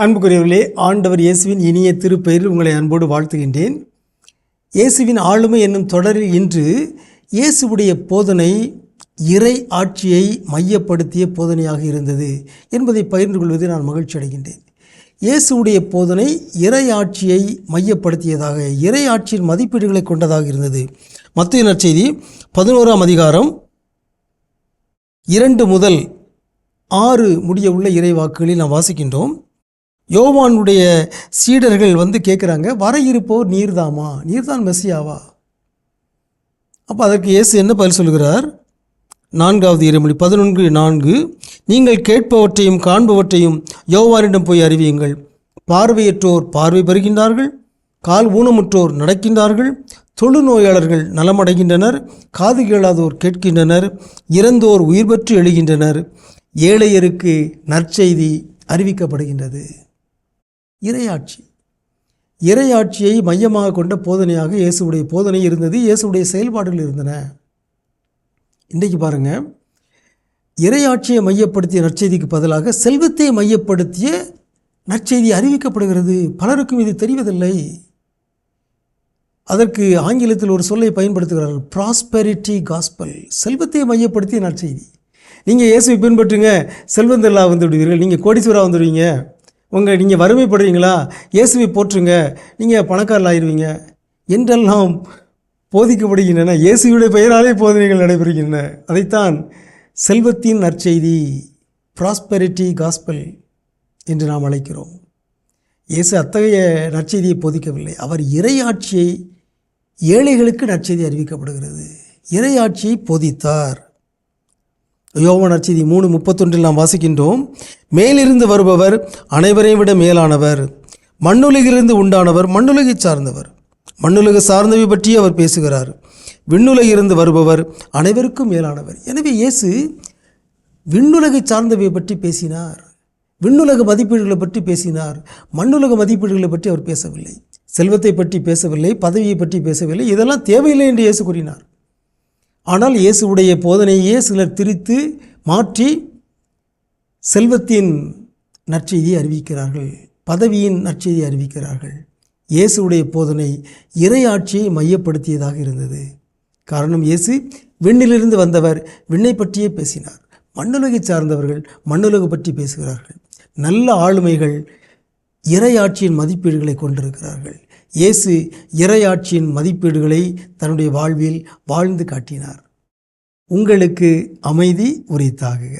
அன்புக்குரியவர்களே, ஆண்டவர் இயேசுவின் இனிய திருப்பெயரில் உங்களை அன்போடு வாழ்த்துகின்றேன். இயேசுவின் ஆளுமை என்னும் தொடரில் இன்று இயேசுவுடைய போதனை இறை ஆட்சியை மையப்படுத்திய போதனையாக இருந்தது என்பதை பகிர்ந்து கொள்வதில் நான் மகிழ்ச்சி அடைகின்றேன். இயேசுவுடைய போதனை இறை ஆட்சியை மையப்படுத்தியதாக, இறை ஆட்சியின் மதிப்பீடுகளை கொண்டதாக இருந்தது. மத்தேயு நற்செய்தி 11ஆம் அதிகாரம் 2 முதல் 6 முடிய உள்ள இறை வாக்குகளில் நாம் வாசிக்கின்றோம். யோவானுடைய சீடர்கள் கேட்குறாங்க, வர இருப்போர் நீர்தாமா, நீர்தான் மெசியாவா? அப்போ அதற்கு இயேசு என்ன பதில் சொல்கிறார்? 4வது இறைமொழி 11:4, நீங்கள் கேட்பவற்றையும் காண்பவற்றையும் யோவானிடம் போய் அறிவியுங்கள். பார்வையற்றோர் பார்வை பெறுகின்றார்கள், கால் ஊனமுற்றோர் நடக்கின்றார்கள், தொழுநோயாளர்கள் நலமடைகின்றனர், காது கேளாதோர் கேட்கின்றனர், இறந்தோர் உயிர் பெற்று எழுகின்றனர், ஏழையருக்கு நற்செய்தி அறிவிக்கப்படுகின்றது. இறையாட்சி, இறையாட்சியை மையமாக கொண்ட போதனையாக இயேசுடைய போதனை இருந்தது. இயேசுடைய செயல்பாடுகள் இருந்தன. இன்றைக்கு பாருங்கள், இறையாட்சியை மையப்படுத்திய நற்செய்திக்கு பதிலாக செல்வத்தை மையப்படுத்திய நற்செய்தி அறிவிக்கப்படுகிறது. பலருக்கும் இது தெரிவதில்லை. அதற்கு ஆங்கிலத்தில் ஒரு சொல்லை பயன்படுத்துகிறார்கள், ப்ராஸ்பெரிட்டி காஸ்பல். செல்வத்தை மையப்படுத்திய நற்செய்தி. நீங்கள் இயேசுவை பின்பற்றுங்க, செல்வந்தெல்லாம் வந்து விடுவீர்கள், நீங்கள் கோடீஸ்வரா வந்துடுவீங்க, நீங்கள் வறுமைப்படுறீங்களா, இயேசுவை போற்றுங்க, நீங்கள் பணக்காரர்கள் ஆயிடுவீங்க என்றெல்லாம் போதிக்கப்படுகின்றன. இயேசுடைய பெயராலே போதனைகள் நடைபெறுகின்றன. அதைத்தான் செல்வத்தின் நற்செய்தி, ப்ராஸ்பெரிட்டி காஸ்பல் என்று நாம் அழைக்கிறோம். இயேசு அத்தகைய நற்செய்தியை போதிக்கவில்லை. அவர் இறையாட்சியை, ஏழைகளுக்கு நற்செய்தி அறிவிக்கப்படுகிறது, இறையாட்சியை போதித்தார். யோவான் நற்செய்தி 3:31 நாம் வாசிக்கின்றோம், மேலிருந்து வருபவர் அனைவரையும் விட மேலானவர், மண்ணுலகிலிருந்து உண்டானவர், மண்ணுலகை சார்ந்தவர். மண்ணுலக சார்ந்தவை பற்றி அவர் பேசுகிறார். விண்ணுலகிலிருந்து வருபவர் அனைவருக்கும் மேலானவர். எனவே இயேசு விண்ணுலகை சார்ந்தவை பற்றி பேசினார், விண்ணுலக மதிப்பீடுகளை பற்றி பேசினார். மண்ணுலக மதிப்பீடுகளை பற்றி அவர் பேசவில்லை. செல்வத்தை பற்றி பேசவில்லை, பதவியை பற்றி பேசவில்லை. இதெல்லாம் தேவையில்லை என்று இயேசு கூறினார். ஆனால் இயேசுவுடைய போதனையே சிலர் திரித்து மாற்றி செல்வத்தின் நற்செய்தியை அறிவிக்கிறார்கள், பதவியின் நற்செய்தியை அறிவிக்கிறார்கள். இயேசுவுடைய போதனை இறையாட்சியை மையப்படுத்தியதாக இருந்தது. காரணம், இயேசு விண்ணிலிருந்து வந்தவர், விண்ணை பற்றியே பேசினார். மண்ணுலகை சார்ந்தவர்கள் மண்ணுலகு பற்றி பேசுகிறார்கள். நல்ல ஆளுமைகள் இறையாட்சியின் மதிப்பீடுகளை கொண்டிருக்கிறார்கள். இயேசு இறையாட்சியின் மதிப்பீடுகளை தன்னுடைய வாழ்வில் வாழ்ந்து காட்டினார். உங்களுக்கு அமைதி உரித்தாகுக.